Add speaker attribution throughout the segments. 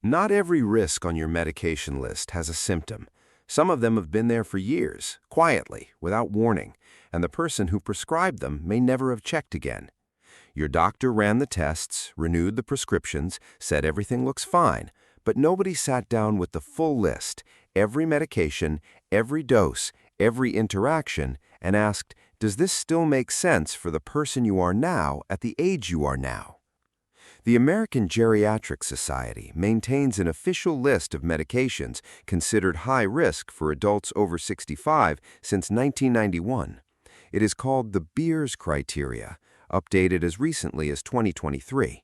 Speaker 1: Not every risk on your medication list has a symptom. Some of them have been there for years, quietly, without warning, and the person who prescribed them may never have checked again. Your doctor ran the tests, renewed the prescriptions, said everything looks fine, but nobody sat down with the full list, every medication, every dose, every interaction, and asked, does this still make sense for the person you are now at the age you are now? The American Geriatrics Society maintains an official list of medications considered high risk for adults over 65 since 1991. It is called the Beers criteria, updated as recently as 2023.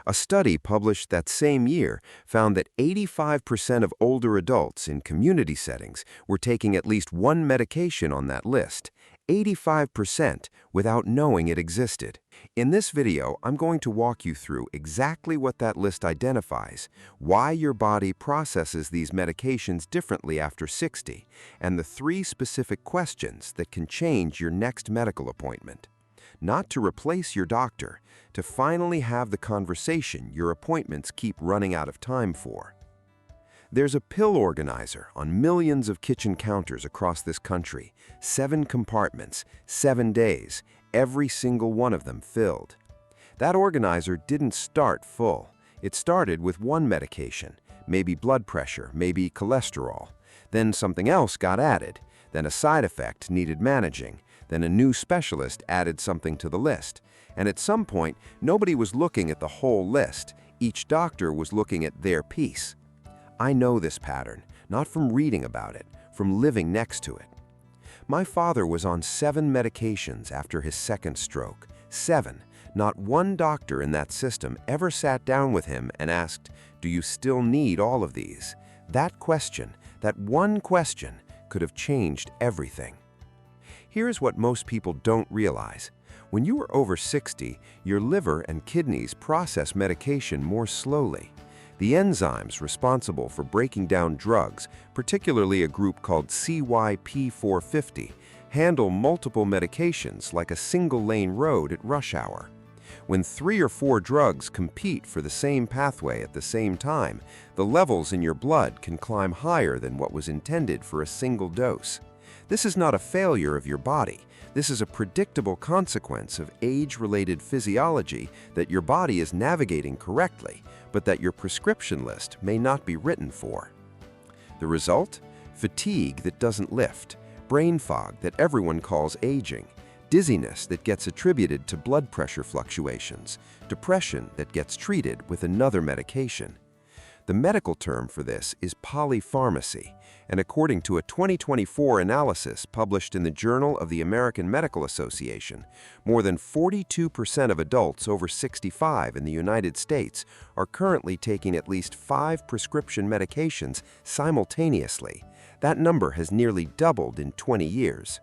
Speaker 1: A study published that same year found that 85% of older adults in community settings were taking at least one medication on that list, 85% without knowing it existed. In this video, I'm going to walk you through exactly what that list identifies, why your body processes these medications differently after 60, and the 3 specific questions that can change your next medical appointment. Not to replace your doctor, to finally have the conversation your appointments keep running out of time for. There's a pill organizer on millions of kitchen counters across this country, 7 compartments, 7 days, every single one of them filled. That organizer didn't start full. It started with one medication, maybe blood pressure, maybe cholesterol. Then something else got added. Then a side effect needed managing. Then a new specialist added something to the list. And at some point, nobody was looking at the whole list. Each doctor was looking at their piece. I know this pattern, not from reading about it, from living next to it. My father was on 7 medications after his second stroke. 7. Not one doctor in that system ever sat down with him and asked, do you still need all of these? That question, that one question, could have changed everything. Here's what most people don't realize. When you are over 60, your liver and kidneys process medication more slowly. The enzymes responsible for breaking down drugs, particularly a group called CYP450, handle multiple medications like a single-lane road at rush hour. When 3 or 4 drugs compete for the same pathway at the same time, the levels in your blood can climb higher than what was intended for a single dose. This is not a failure of your body. This is a predictable consequence of age-related physiology that your body is navigating correctly, but that your prescription list may not be written for. The result? Fatigue that doesn't lift, brain fog that everyone calls aging, dizziness that gets attributed to blood pressure fluctuations, depression that gets treated with another medication. The medical term for this is polypharmacy, and according to a 2024 analysis published in the Journal of the American Medical Association, more than 42% of adults over 65 in the United States are currently taking at least 5 prescription medications simultaneously. That number has nearly doubled in 20 years.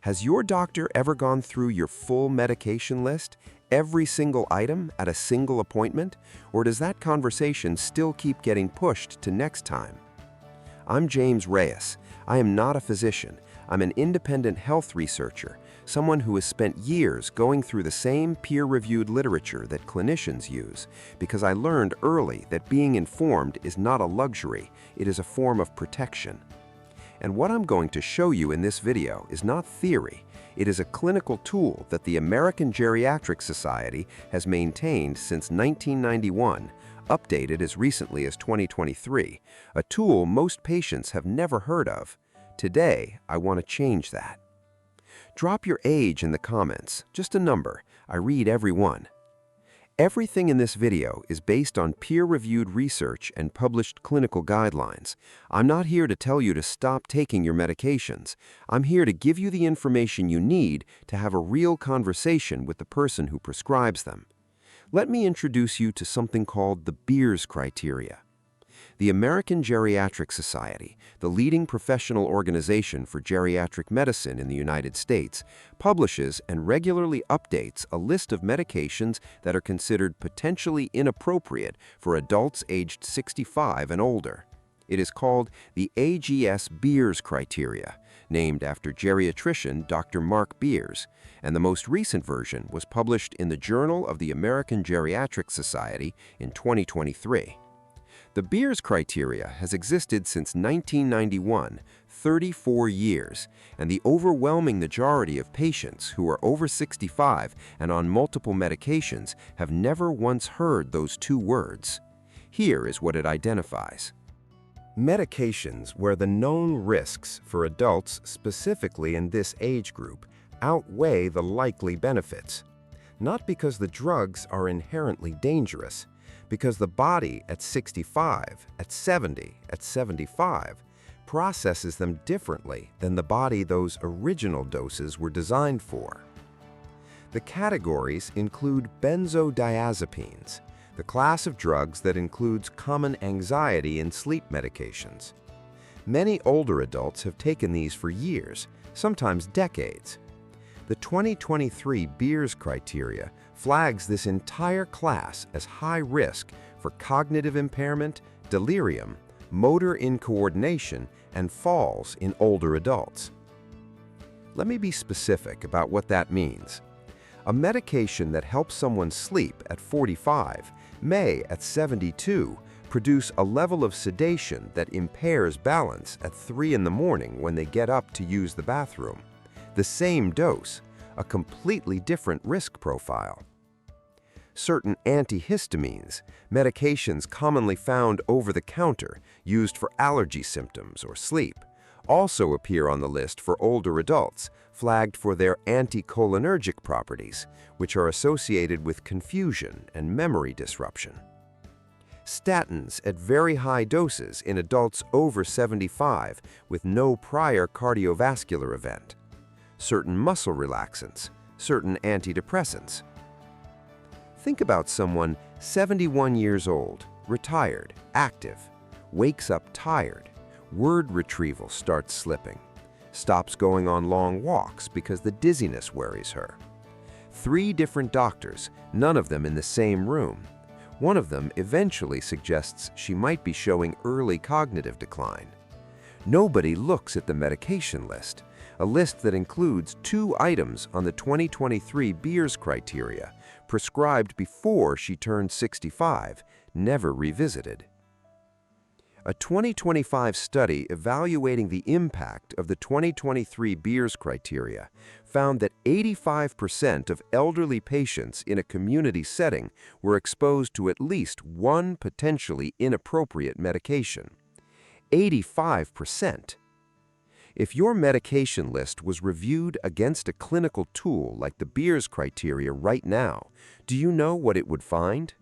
Speaker 1: Has your doctor ever gone through your full medication list, every single item at a single appointment, or does that conversation still keep getting pushed to next time? I'm James Reyes. I am not a physician. I'm an independent health researcher, someone who has spent years going through the same peer-reviewed literature that clinicians use, because I learned early that being informed is not a luxury, it is a form of protection. And what I'm going to show you in this video is not theory. It is a clinical tool that the American Geriatrics Society has maintained since 1991, updated as recently as 2023, a tool most patients have never heard of. Today, I want to change that. Drop your age in the comments, just a number. I read every one. Everything in this video is based on peer-reviewed research and published clinical guidelines. I'm not here to tell you to stop taking your medications. I'm here to give you the information you need to have a real conversation with the person who prescribes them. Let me introduce you to something called the Beers criteria. The American Geriatrics Society, the leading professional organization for geriatric medicine in the United States, publishes and regularly updates a list of medications that are considered potentially inappropriate for adults aged 65 and older. It is called the AGS Beers criteria, named after geriatrician Dr. Mark Beers, and the most recent version was published in the Journal of the American Geriatrics Society in 2023. The Beers criteria has existed since 1991, 34 years, and the overwhelming majority of patients who are over 65 and on multiple medications have never once heard those two words. Here is what it identifies. Medications where the known risks for adults, specifically in this age group, outweigh the likely benefits. Not because the drugs are inherently dangerous, because the body at 65, at 70, at 75 processes them differently than the body those original doses were designed for. The categories include benzodiazepines, the class of drugs that includes common anxiety and sleep medications. Many older adults have taken these for years, sometimes decades. The 2023 Beers criteria flags this entire class as high risk for cognitive impairment, delirium, motor incoordination, and falls in older adults. Let me be specific about what that means. A medication that helps someone sleep at 45 may, at 72, produce a level of sedation that impairs balance at 3 in the morning when they get up to use the bathroom. The same dose, a completely different risk profile. Certain antihistamines, medications commonly found over the counter, used for allergy symptoms or sleep, also appear on the list for older adults, flagged for their anticholinergic properties, which are associated with confusion and memory disruption. Statins at very high doses in adults over 75 with no prior cardiovascular event. Certain muscle relaxants, certain antidepressants. Think about someone 71 years old, retired, active, wakes up tired, word retrieval starts slipping, stops going on long walks because the dizziness worries her. 3 different doctors, none of them in the same room. One of them eventually suggests she might be showing early cognitive decline. Nobody looks at the medication list, a list that includes 2 items on the 2023 Beers criteria, prescribed before she turned 65, never revisited. A 2025 study evaluating the impact of the 2023 Beers criteria found that 85% of elderly patients in a community setting were exposed to at least one potentially inappropriate medication. 85%. If your medication list was reviewed against a clinical tool like the Beers criteria right now, do you know what it would find?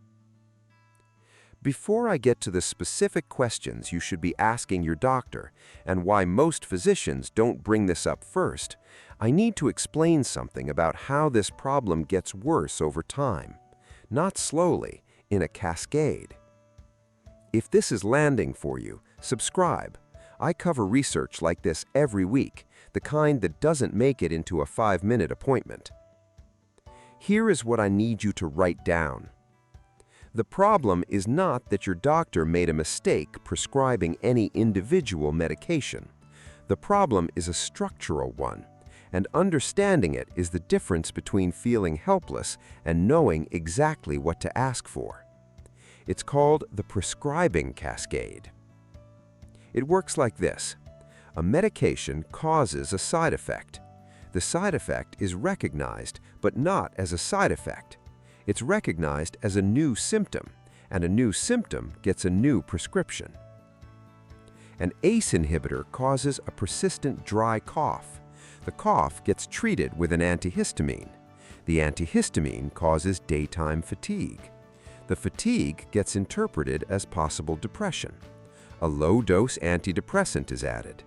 Speaker 1: Before I get to the specific questions you should be asking your doctor and why most physicians don't bring this up first, I need to explain something about how this problem gets worse over time, not slowly, in a cascade. If this is landing for you, subscribe. I cover research like this every week, the kind that doesn't make it into a 5-minute appointment. Here is what I need you to write down. The problem is not that your doctor made a mistake prescribing any individual medication. The problem is a structural one, and understanding it is the difference between feeling helpless and knowing exactly what to ask for. It's called the prescribing cascade. It works like this. A medication causes a side effect. The side effect is recognized, but not as a side effect. It's recognized as a new symptom, and a new symptom gets a new prescription. An ACE inhibitor causes a persistent dry cough. The cough gets treated with an antihistamine. The antihistamine causes daytime fatigue. The fatigue gets interpreted as possible depression. A low-dose antidepressant is added.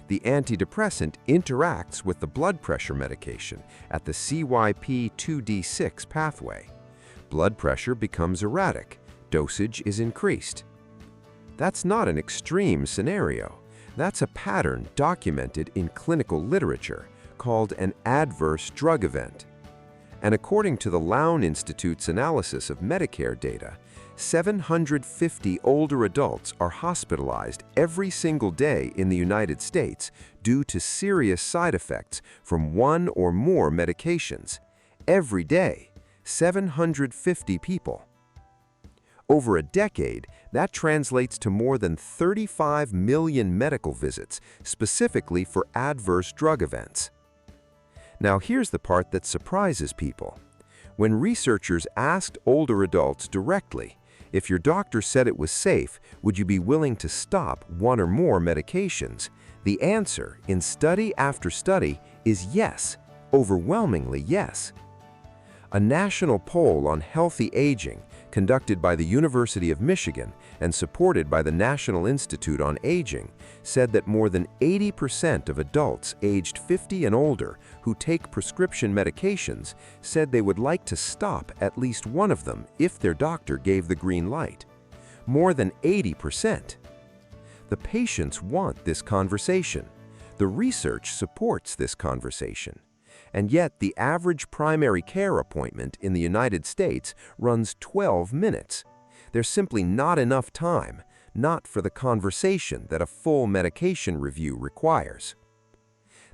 Speaker 1: The antidepressant interacts with the blood pressure medication at the CYP2D6 pathway. Blood pressure becomes erratic. Dosage is increased. That's not an extreme scenario. That's a pattern documented in clinical literature called an adverse drug event. And according to the Lown Institute's analysis of Medicare data, 750 older adults are hospitalized every single day in the United States due to serious side effects from one or more medications. Every day, 750 people. Over a decade, that translates to more than 35 million medical visits, specifically for adverse drug events. Now here's the part that surprises people. When researchers asked older adults directly, if your doctor said it was safe, would you be willing to stop one or more medications? The answer, in study after study, is yes, overwhelmingly yes. A national poll on healthy aging, conducted by the University of Michigan and supported by the National Institute on Aging, said that more than 80% of adults aged 50 and older who take prescription medications said they would like to stop at least one of them if their doctor gave the green light. More than 80%. The patients want this conversation. The research supports this conversation. And yet, the average primary care appointment in the United States runs 12 minutes. There's simply not enough time, not for the conversation that a full medication review requires.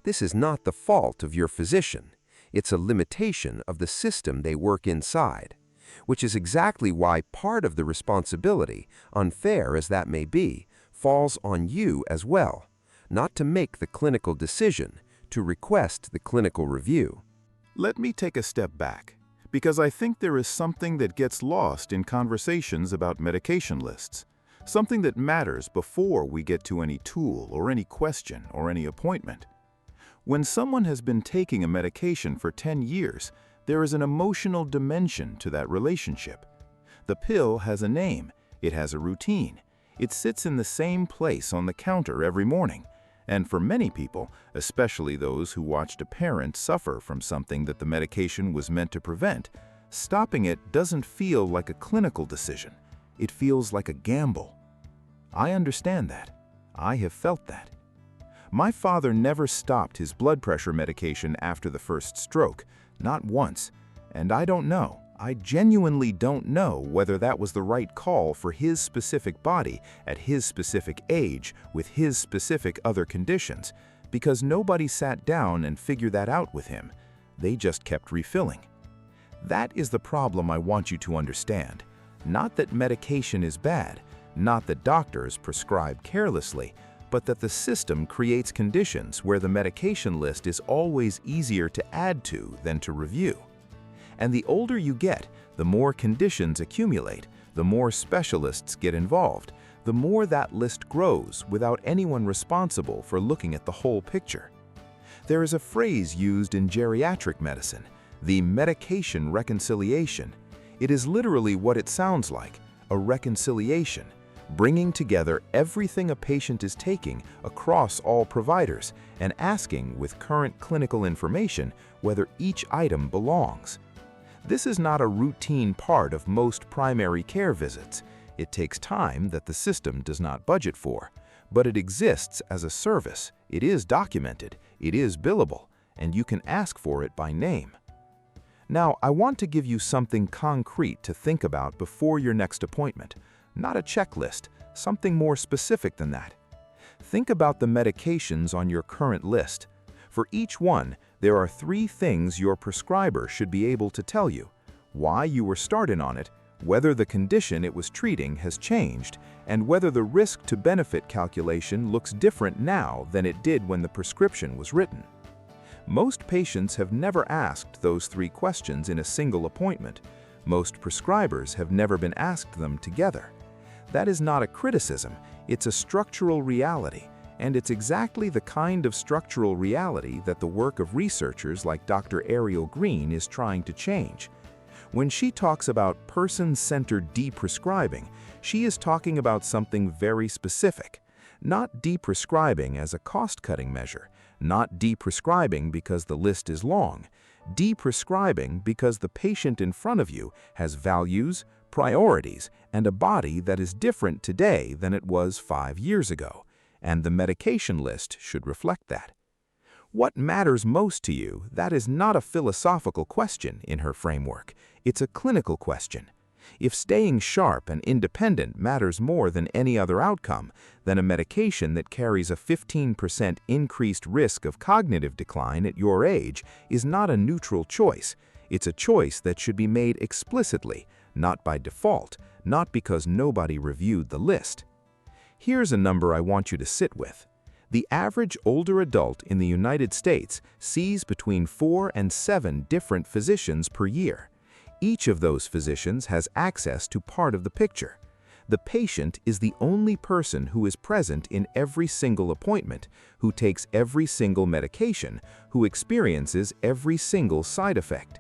Speaker 1: This is not the fault of your physician. It's a limitation of the system they work inside, which is exactly why part of the responsibility, unfair as that may be, falls on you as well, not to make the clinical decision, to request the clinical review.
Speaker 2: Let me take a step back, because I think there is something that gets lost in conversations about medication lists, something that matters before we get to any tool or any question or any appointment. When someone has been taking a medication for 10 years, there is an emotional dimension to that relationship. The pill has a name, it has a routine, it sits in the same place on the counter every morning. And for many people, especially those who watched a parent suffer from something that the medication was meant to prevent, stopping it doesn't feel like a clinical decision. It feels like a gamble. I understand that. I have felt that. My father never stopped his blood pressure medication after the first stroke, not once, and I don't know. I genuinely don't know whether that was the right call for his specific body at his specific age with his specific other conditions, because nobody sat down and figured that out with him. They just kept refilling. That is the problem I want you to understand. Not that medication is bad, not that doctors prescribe carelessly, but that the system creates conditions where the medication list is always easier to add to than to review. And the older you get, the more conditions accumulate, the more specialists get involved, the more that list grows without anyone responsible for looking at the whole picture. There is a phrase used in geriatric medicine, the medication reconciliation. It is literally what it sounds like, a reconciliation, bringing together everything a patient is taking across all providers and asking with current clinical information whether each item belongs. This is not a routine part of most primary care visits. It takes time that the system does not budget for, but it exists as a service. It is documented, it is billable, and you can ask for it by name. Now, I want to give you something concrete to think about before your next appointment. Not a checklist, something more specific than that. Think about the medications on your current list. For each one, there are 3 things your prescriber should be able to tell you: why you were started on it, whether the condition it was treating has changed, and whether the risk-to-benefit calculation looks different now than it did when the prescription was written. Most patients have never asked those 3 questions in a single appointment. Most prescribers have never been asked them together. That is not a criticism, it's a structural reality, and it's exactly the kind of structural reality that the work of researchers like Dr. Ariel Green is trying to change. When she talks about person-centered deprescribing, she is talking about something very specific. Not deprescribing as a cost-cutting measure, not deprescribing because the list is long, deprescribing because the patient in front of you has values, priorities, and a body that is different today than it was 5 years ago, and the medication list should reflect that. What matters most to you, that is not a philosophical question in her framework, it's a clinical question. If staying sharp and independent matters more than any other outcome, then a medication that carries a 15% increased risk of cognitive decline at your age is not a neutral choice. It's a choice that should be made explicitly, not by default, not because nobody reviewed the list. Here's a number I want you to sit with. The average older adult in the United States sees between 4 and 7 different physicians per year. Each of those physicians has access to part of the picture. The patient is the only person who is present in every single appointment, who takes every single medication, who experiences every single side effect.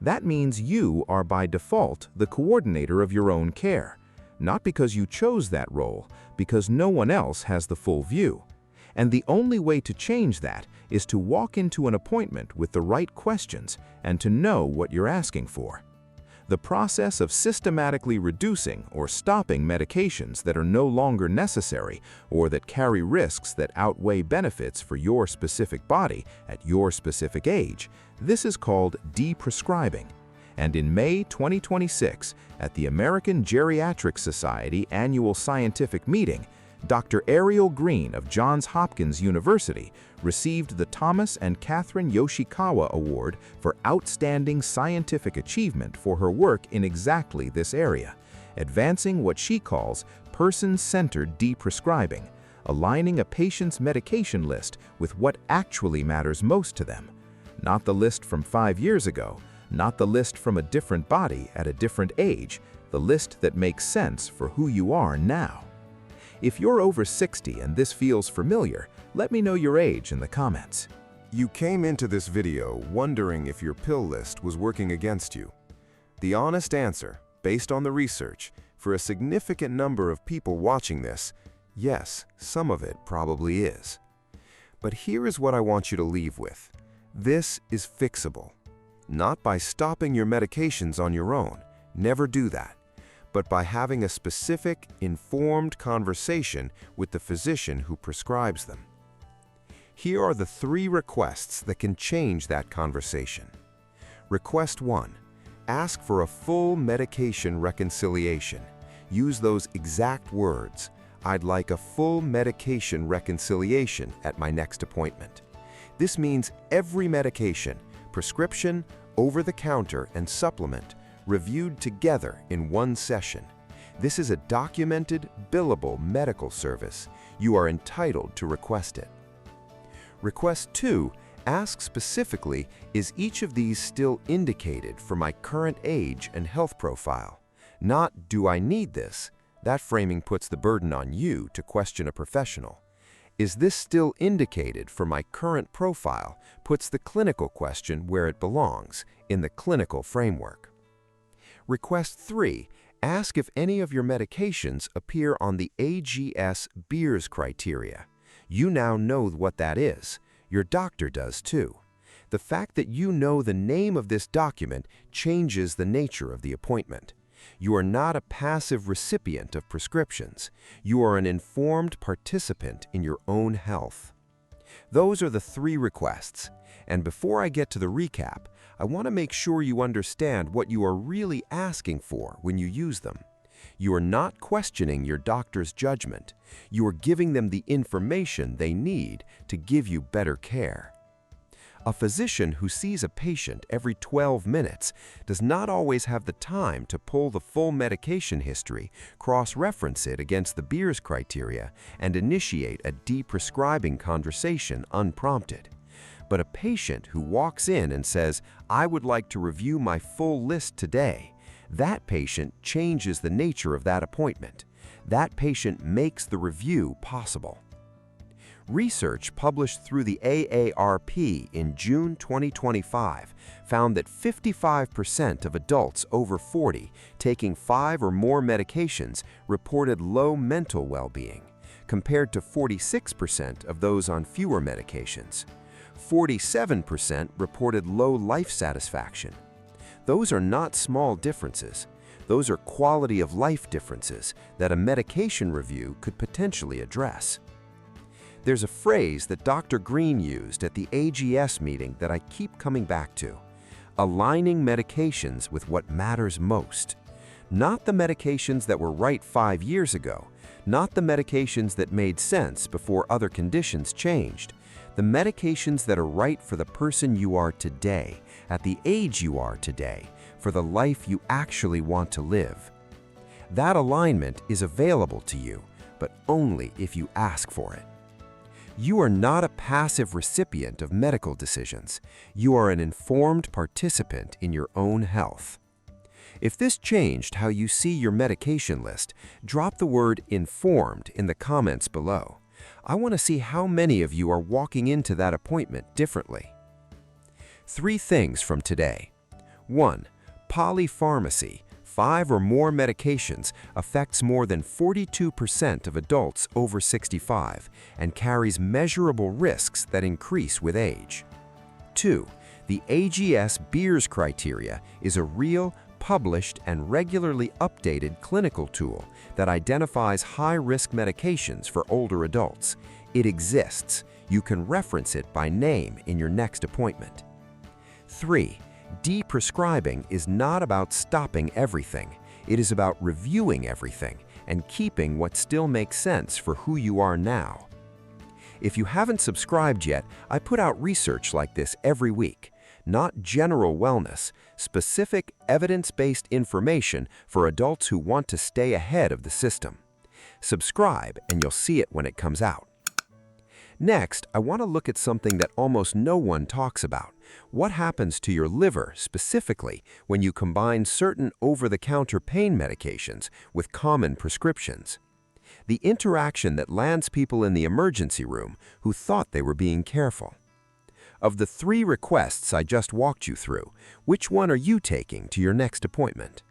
Speaker 2: That means you are by default the coordinator of your own care, not because you chose that role, because no one else has the full view. And the only way to change that is to walk into an appointment with the right questions and to know what you're asking for. The process of systematically reducing or stopping medications that are no longer necessary or that carry risks that outweigh benefits for your specific body at your specific age, this is called deprescribing. And in May 2026, at the American Geriatrics Society annual scientific meeting, Dr. Ariel Green of Johns Hopkins University received the Thomas and Catherine Yoshikawa Award for Outstanding Scientific Achievement for her work in exactly this area, advancing what she calls person-centered deprescribing, aligning a patient's medication list with what actually matters most to them. Not the list from 5 years ago, not the list from a different body at a different age, the list that makes sense for who you are now. If you're over 60 and this feels familiar, let me know your age in the comments.
Speaker 1: You came into this video wondering if your pill list was working against you. The honest answer, based on the research, for a significant number of people watching this, yes, some of it probably is. But here is what I want you to leave with. This is fixable. Not by stopping your medications on your own, never do that, but by having a specific, informed conversation with the physician who prescribes them. Here are the 3 requests that can change that conversation. Request 1. Ask for a full medication reconciliation. Use those exact words. I'd like a full medication reconciliation at my next appointment. This means every medication, prescription, over-the-counter, and supplement reviewed together in one session. This is a documented, billable medical service. You are entitled to request it. Request 2, ask specifically, is each of these still indicated for my current age and health profile? Not, do I need this? That framing puts the burden on you to question a professional. Is this still indicated for my current profile? Puts the clinical question where it belongs, in the clinical framework. Request 3, ask if any of your medications appear on the AGS Beers criteria. You now know what that is. Your doctor does too. The fact that you know the name of this document changes the nature of the appointment. You are not a passive recipient of prescriptions. You are an informed participant in your own health. Those are the 3 requests. And before I get to the recap, I want to make sure you understand what you are really asking for when you use them. You are not questioning your doctor's judgment. You are giving them the information they need to give you better care. A physician who sees a patient every 12 minutes does not always have the time to pull the full medication history, cross-reference it against the Beers criteria, and initiate a deprescribing conversation unprompted. But a patient who walks in and says, "I would like to review my full list today," that patient changes the nature of that appointment. That patient makes the review possible. Research published through the AARP in June 2025 found that 55% of adults over 40 taking 5 or more medications reported low mental well-being, compared to 46% of those on fewer medications. 47% reported low life satisfaction. Those are not small differences. Those are quality of life differences that a medication review could potentially address. There's a phrase that Dr. Green used at the AGS meeting that I keep coming back to: aligning medications with what matters most. Not the medications that were right 5 years ago, not the medications that made sense before other conditions changed. The medications that are right for the person you are today, at the age you are today, for the life you actually want to live. That alignment is available to you, but only if you ask for it. You are not a passive recipient of medical decisions. You are an informed participant in your own health. If this changed how you see your medication list, drop the word informed in the comments below. I want to see how many of you are walking into that appointment differently. 3 things from today. 1. Polypharmacy, 5 or more medications, affects more than 42% of adults over 65 and carries measurable risks that increase with age. 2. The AGS Beers criteria is a real, published, and regularly updated clinical tool that identifies high-risk medications for older adults. It exists. You can reference it by name in your next appointment. 3. Deprescribing is not about stopping everything. It is about reviewing everything and keeping what still makes sense for who you are now. If you haven't subscribed yet, I put out research like this every week. Not general wellness, specific evidence-based information for adults who want to stay ahead of the system. Subscribe and you'll see it when it comes out. Next, I want to look at something that almost no one talks about. What happens to your liver specifically when you combine certain over-the-counter pain medications with common prescriptions? The interaction that lands people in the emergency room who thought they were being careful. Of the 3 requests I just walked you through, which one are you taking to your next appointment?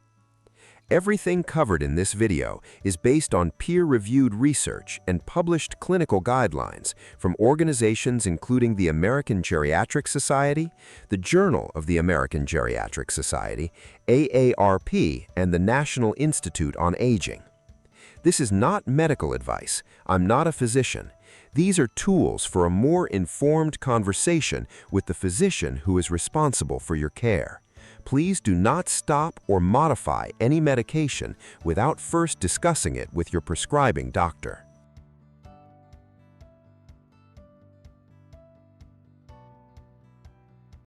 Speaker 1: Everything covered in this video is based on peer-reviewed research and published clinical guidelines from organizations including the American Geriatrics Society, the Journal of the American Geriatrics Society, AARP, and the National Institute on Aging. This is not medical advice. I'm not a physician. These are tools for a more informed conversation with the physician who is responsible for your care. Please do not stop or modify any medication without first discussing it with your prescribing doctor.